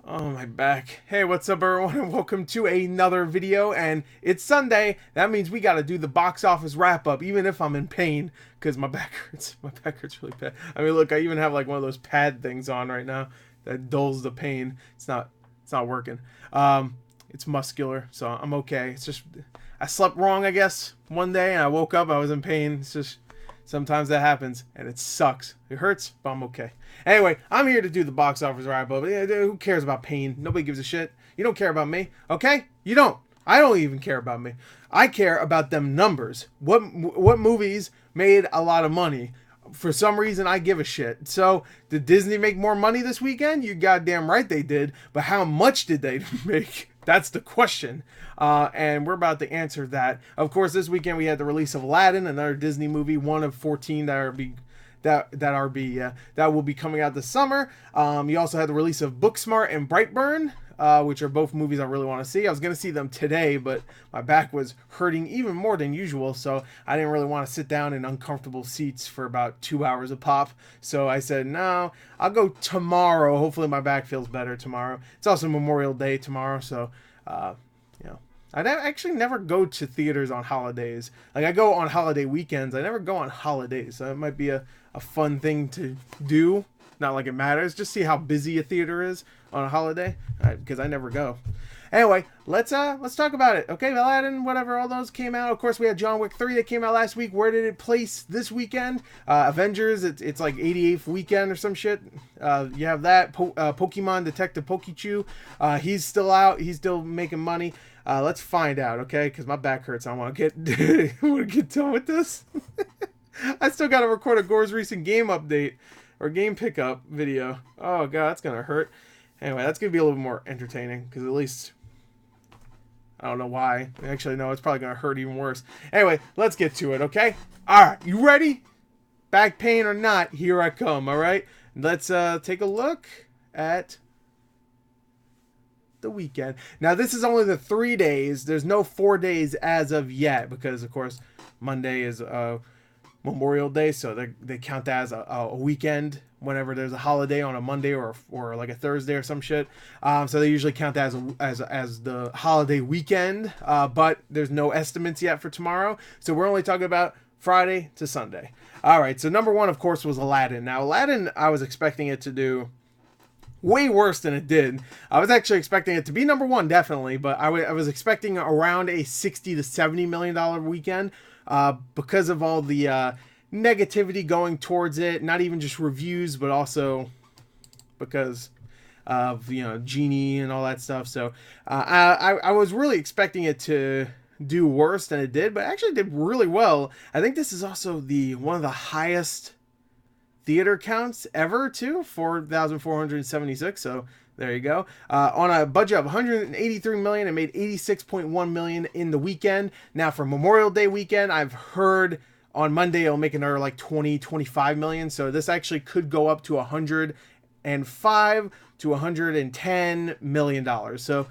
Oh, my back. Hey, what's up, everyone, and welcome to another video. And it's Sunday. That means we got to do the box office wrap up, even if I'm in pain, because my back hurts. My back hurts really bad. I mean, look, I even have like one of those pad things on right now that dulls the pain. It's not working. It's muscular, so I'm okay. It's just I slept wrong, I guess, one day, and I woke up. I was in pain. It's just sometimes that happens, and it sucks. It hurts, but I'm okay. Anyway, I'm here to do the box office wrap up. Who cares about pain? Nobody gives a shit. You don't care about me, okay? You don't. I don't even care about me. I care about them numbers. What movies made a lot of money? For some reason, I give a shit. So, did Disney make more money this weekend? You goddamn right they did. But how much did they make? That's the question. And we're about to answer that. Of course, this weekend we had the release of Aladdin, another Disney movie, one of 14 that will be coming out this summer. You also had the release of Booksmart and Brightburn, which are both movies I really want to see. I was going to see them today, but my back was hurting even more than usual, so I didn't really want to sit down in uncomfortable seats for about 2 hours a pop. So I said, no, I'll go tomorrow. Hopefully my back feels better tomorrow. It's also Memorial Day tomorrow, so you know. I actually never go to theaters on holidays. Like, I go on holiday weekends. I never go on holidays. So it might be a fun thing to do. Not like it matters. Just see how busy a theater is on a holiday. Because I never go. Anyway, let's talk about it. Okay, Aladdin, whatever, all those came out. Of course, we had John Wick 3 that came out last week. Where did it place this weekend? Avengers, it's like 88th weekend or some shit. You have that. Pokemon Detective Pikachu. He's still out. He's still making money. Let's find out, okay? Because my back hurts. I want to get done with this. I still got to record a Gore's recent game update or game pickup video. Oh god, that's gonna hurt. Anyway, that's gonna be a little bit more entertaining because at least I don't know why. Actually, no, it's probably gonna hurt even worse. Anyway, let's get to it, okay? All right, you ready? Back pain or not, here I come. All right, let's take a look at the weekend. Now, this is only the 3 days. There's no 4 days as of yet because, of course, Monday is Memorial Day, so they count that as a weekend whenever there's a holiday on a Monday or like a Thursday or some shit. So they usually count that as the holiday weekend, but there's no estimates yet for tomorrow. So we're only talking about Friday to Sunday. All right, so number one, of course, was Aladdin. Now, Aladdin, I was expecting it to do way worse than it did. I was actually expecting it to be number one, definitely, but I was expecting around a $60 to $70 million weekend because of all the negativity going towards it. Not even just reviews, but also because of Genie and all that stuff. So I was really expecting it to do worse than it did, but it actually did really well. I think this is also one of the highest theater counts ever too, 4,476. So there you go. On a budget of 183 million, it made 86.1 million in the weekend. Now for Memorial Day weekend, I've heard on Monday it'll make another like 25 million. So this actually could go up to 105 to 110 million dollars. So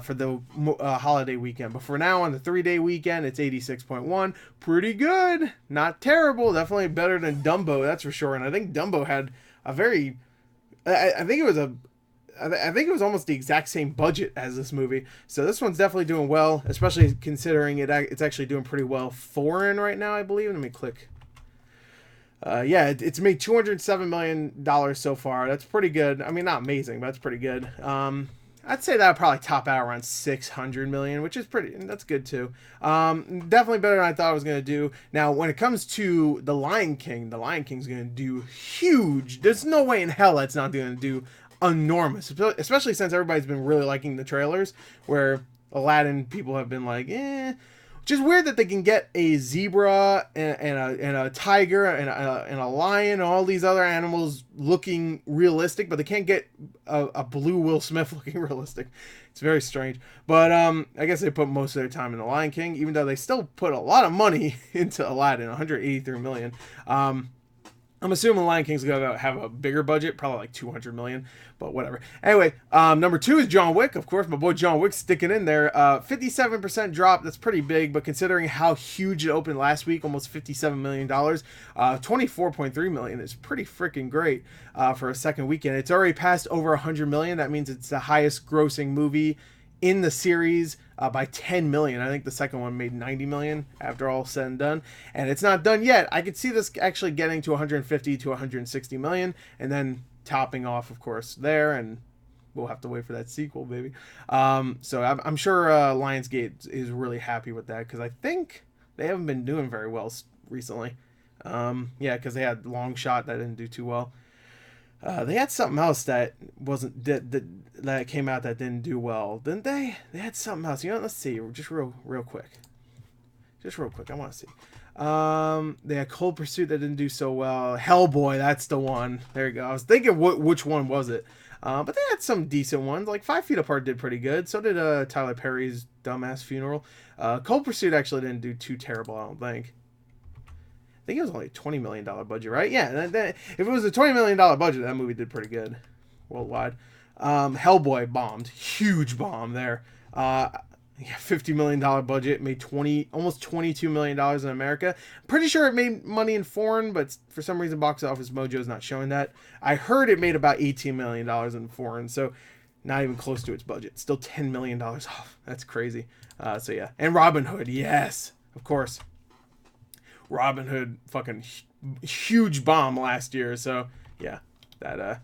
for the holiday weekend. But for now, on the 3-day weekend, it's 86.1. Pretty good. Not terrible. Definitely better than Dumbo, that's for sure. And I think Dumbo had a very... I think it was almost the exact same budget as this movie. So this one's definitely doing well, especially considering it's actually doing pretty well foreign right now, I believe. Let me click. Yeah, it's made $207 million so far. That's pretty good. I mean, not amazing, but that's pretty good. I'd say that would probably top out around 600 million, which is that's good too. Definitely better than I thought I was going to do. Now, when it comes to The Lion King's going to do huge. There's no way in hell that's not going to do enormous, especially since everybody's been really liking the trailers, where Aladdin people have been like, Which is weird that they can get a zebra and a tiger and a lion and all these other animals looking realistic, but they can't get a blue Will Smith looking realistic. It's very strange. But I guess they put most of their time in The Lion King, even though they still put a lot of money into Aladdin, 183 million. I'm assuming Lion King's gonna have a bigger budget, probably like 200 million, but whatever. Anyway, number 2 is John Wick, of course. My boy John Wick sticking in there. 57% drop. That's pretty big, but considering how huge it opened last week, almost $57 million, 24.3 million is pretty freaking great for a second weekend. It's already passed over 100 million. That means it's the highest grossing movie in the series by 10 million. I think the second one made 90 million after all said and done, and it's not done yet. I could see this actually getting to 150 to 160 million and then topping off, of course, there, and we'll have to wait for that sequel, baby. So I'm sure Lionsgate is really happy with that, because I think they haven't been doing very well recently. Yeah, because they had Long Shot that didn't do too well. They had something else that wasn't that came out that didn't do well, didn't they? They had something else. You know, let's see, just real quick. I want to see. They had Cold Pursuit that didn't do so well. Hellboy, that's the one. There you go. I was thinking which one was it, but they had some decent ones. Like 5 Feet Apart did pretty good. So did Tyler Perry's Dumbass Funeral. Cold Pursuit actually didn't do too terrible, I don't think. I think it was only a $20 million budget, right? Yeah, if it was a $20 million budget, that movie did pretty good worldwide. Hellboy bombed. Huge bomb there. $50 million budget, made almost $22 million in America. Pretty sure it made money in foreign, but for some reason Box Office Mojo is not showing that. I heard it made about $18 million in foreign, so not even close to its budget. Still $10 million off. That's crazy. So yeah. And Robin Hood, yes, of course. Robin Hood, fucking huge bomb last year, so yeah, that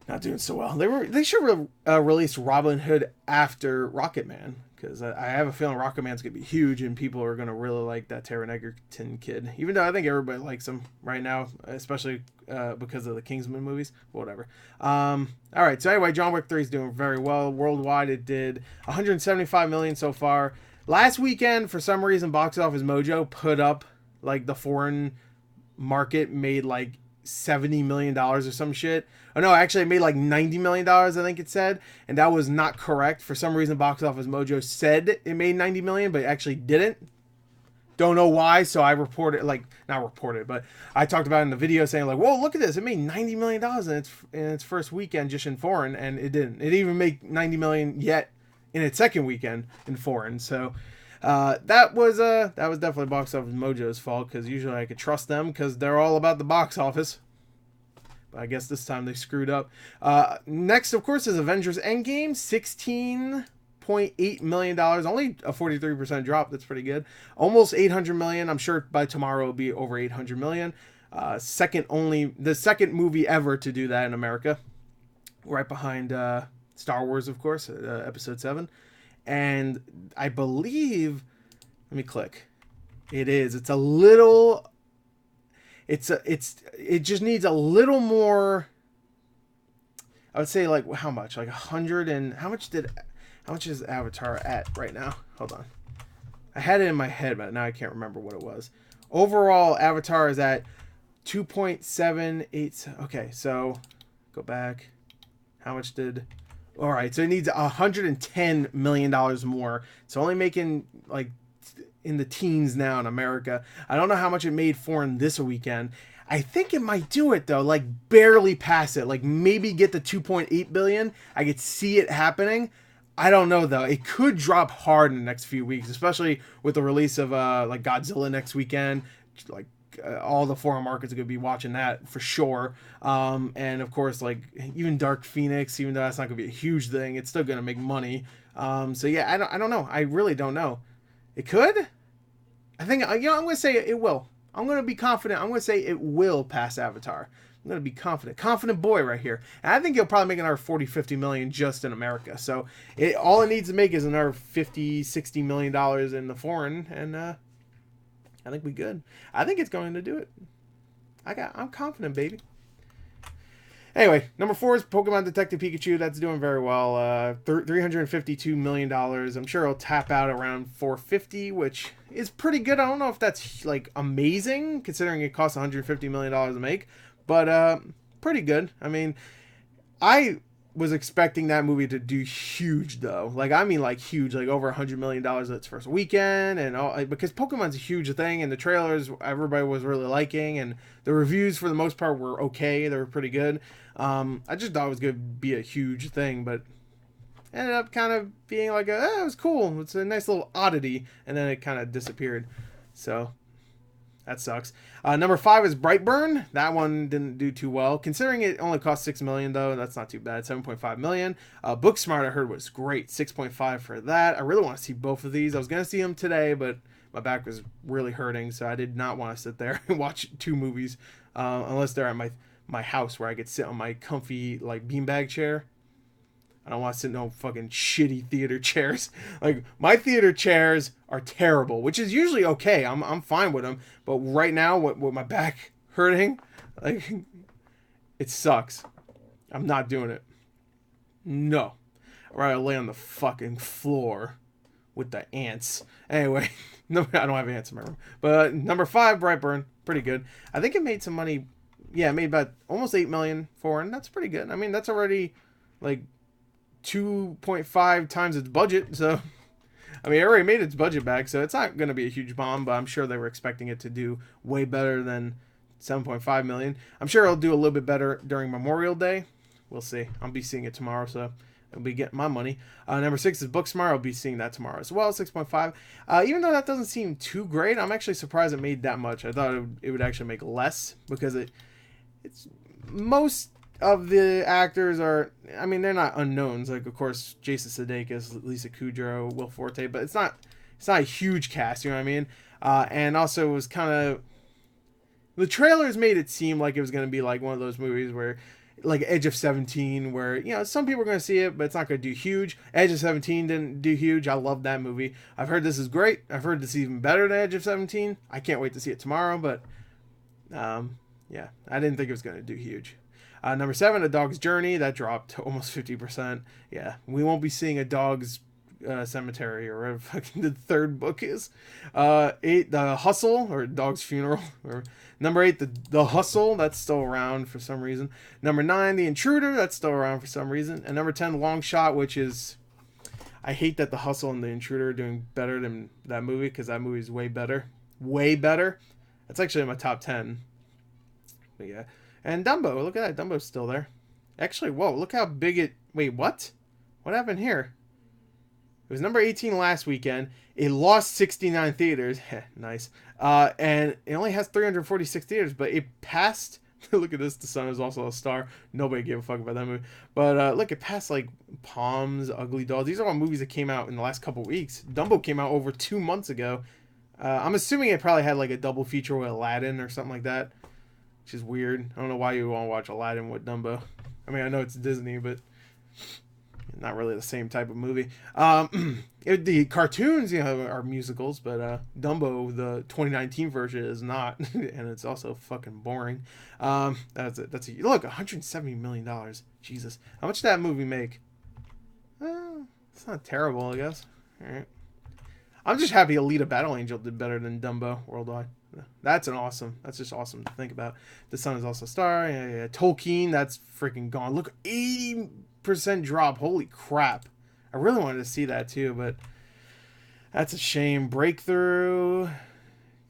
not doing so well. They should release Robin Hood after Rocket Man, because I have a feeling Rocket Man's gonna be huge and people are gonna really like that Taron Egerton kid. Even though I think everybody likes him right now, especially because of the Kingsman movies. Whatever. All right. So anyway, John Wick 3 is doing very well worldwide. It did 175 million so far. Last weekend, for some reason, Box Office Mojo put up, like, the foreign market made, like, $70 million or some shit. Oh, no, actually, it made, like, $90 million, I think it said. And that was not correct. For some reason, Box Office Mojo said it made $90 million, but it actually didn't. Don't know why, so I reported, like, not reported, but I talked about it in the video saying, like, whoa, look at this. It made $90 million in its first weekend just in foreign, and it didn't. It didn't even make $90 million yet in its second weekend in foreign. So that was definitely Box Office Mojo's fault, because usually I could trust them because they're all about the box office. But I guess this time they screwed up. Next, of course, is Avengers Endgame. $16.8 million, only a 43% drop. That's pretty good. Almost 800 million. I'm sure by tomorrow it'll be over 800 million. The second movie ever to do that in America, right behind Star Wars, of course, Episode 7. And I believe, let me click. It just needs a little more. I would say, like, how much? Like 100 and how much is Avatar at right now? Hold on. I had it in my head, but now I can't remember what it was. Overall, Avatar is at 2.78. Okay, so go back. How much did... All right, so it needs $110 million more. It's only making, like, in the teens now in America. I don't know how much it made foreign this weekend. I think it might do it, though, like, barely pass it. Like, maybe get the 2.8 billion. I could see it happening. I don't know, though. It could drop hard in the next few weeks, especially with the release of, like, Godzilla next weekend. Like, all the foreign markets are going to be watching that for sure. And of course, like, even Dark Phoenix, even though that's not going to be a huge thing, it's still going to make money. So yeah, I don't know. I really don't know. It could. I think, I'm going to say it will. I'm going to be confident. I'm going to say it will pass Avatar. I'm going to be confident boy right here. And I think it'll probably make another 40-50 million just in America. So all it needs to make is another $50-60 million in the foreign, and I think we good. I think it's going to do it. I'm confident, baby. Anyway, number 4 is Pokemon Detective Pikachu. That's doing very well. $352 million. I'm sure it'll tap out around 450, which is pretty good. I don't know if that's, like, amazing, considering it costs $150 million to make, but pretty good. I mean, I was expecting that movie to do huge though. Like I mean, like huge, like over $100 million its first weekend, and all because Pokemon's a huge thing, and the trailers everybody was really liking, and the reviews for the most part were okay. They were pretty good. I just thought it was gonna be a huge thing, but ended up kind of being like it was cool. It's a nice little oddity, and then it kind of disappeared. So that sucks. Number 5 is Brightburn. That one didn't do too well, considering it only cost $6 million though. That's not too bad. $7.5 million. Booksmart I heard was great. 6.5 for that. I really want to see both of these. I was gonna see them today, but my back was really hurting, so I did not want to sit there and watch 2 movies unless they're at my house where I could sit on my comfy like beanbag chair. I don't want to sit in no fucking shitty theater chairs. Like my theater chairs are terrible, which is usually okay. I'm fine with them, but right now with my back hurting, like it sucks. I'm not doing it. No, I'd rather lay on the fucking floor with the ants. Anyway, no, I don't have ants in my room. But number 5, Brightburn, pretty good. I think it made some money. Yeah, it made about almost $8 million foreign. That's pretty good. I mean, that's already like 2.5 times its budget, so I mean it already made its budget back, so it's not going to be a huge bomb, but I'm sure they were expecting it to do way better than 7.5 million. I'm sure it'll do a little bit better during Memorial Day. We'll see. I'll be seeing it tomorrow, so I'll be getting my money. Number 6 is Booksmart. I'll be seeing that tomorrow as well. 6.5. Even though that doesn't seem too great, I'm actually surprised it made that much. I thought it would actually make less, because it's most of the actors are, I mean, they're not unknowns. Like, of course, Jason Sudeikis, Lisa Kudrow, Will Forte, but it's not a huge cast, you know what I mean? And also it was kind of, the trailers made it seem like it was going to be like one of those movies where, like Edge of 17, where, you know, some people are going to see it, but it's not going to do huge. Edge of 17 didn't do huge. I love that movie. I've heard this is great. I've heard this is even better than Edge of 17. I can't wait to see it tomorrow, but, yeah, I didn't think it was going to do huge. Number 7, A Dog's Journey. That dropped to almost 50%. Yeah, we won't be seeing A Dog's Cemetery, or whatever fucking the third book is. 8, The Hustle, or Dog's Funeral. Or number 8, the Hustle. That's still around for some reason. Number 9, The Intruder. That's still around for some reason. And number 10, Long Shot, which is, I hate that The Hustle and The Intruder are doing better than that movie, because that movie is way better. Way better. That's actually in my top 10. But yeah. And Dumbo, look at that. Dumbo's still there. Actually, whoa, look how big it... Wait, what? What happened here? It was number 18 last weekend. It lost 69 theaters. Nice. And it only has 346 theaters, but it passed... Look at this. The Sun is also a star. Nobody gave a fuck about that movie. But look, it passed like Palms, Ugly Dolls. These are all movies that came out in the last couple weeks. Dumbo came out over 2 months ago. I'm assuming it probably had like a double feature with Aladdin or something like that. Which is weird. I don't know why you want to watch Aladdin with Dumbo. I mean, I know it's Disney, but not really the same type of movie. The cartoons, you know, are musicals, but Dumbo, the 2019 version, is not, and it's also fucking boring. That's it. Look, $170 million. Jesus, how much did that movie make? It's not terrible, I guess. All right. I'm just happy Alita Battle Angel did better than Dumbo worldwide. That's just awesome to think about. The Sun is also a star. Yeah. Tolkien, that's freaking gone. Look, 80% drop. Holy crap. I really wanted to see that too, but that's a shame. Breakthrough.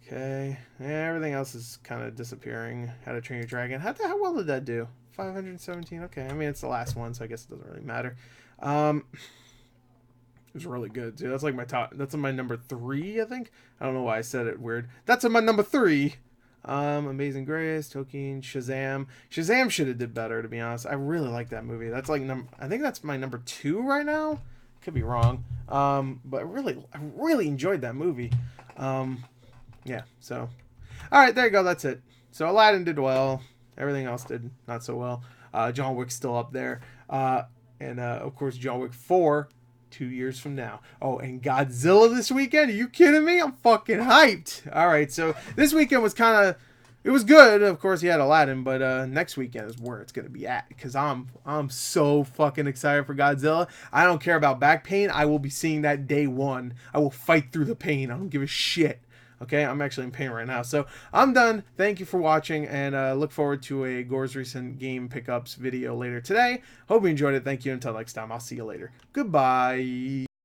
Okay. Yeah, everything else is kind of disappearing. How to Train Your Dragon. How well did that do? 517. Okay. I mean, it's the last one, so I guess it doesn't really matter. It was really good, too. That's like my top. That's my number 3, I think. I don't know why I said it weird. That's my number 3. Amazing Grace, Tolkien, Shazam. Shazam should have did better, to be honest. I really like that movie. That's like I think that's my number 2 right now. Could be wrong. But I really enjoyed that movie. Yeah. So, all right, there you go. That's it. So Aladdin did well. Everything else did not so well. John Wick's still up there. And of course, John Wick 4. 2 years from now. Oh, and Godzilla this weekend? Are you kidding me? I'm fucking hyped. All right, so this weekend was kind of, it was good. Of course, you had Aladdin, but next weekend is where it's gonna be at, because I'm so fucking excited for Godzilla. I don't care about back pain. I will be seeing that day one. I will fight through the pain. I don't give a shit. Okay, I'm actually in pain right now. So I'm done. Thank you for watching, and look forward to a Gore's recent game pickups video later today. Hope you enjoyed it. Thank you. Until next time, I'll see you later. Goodbye.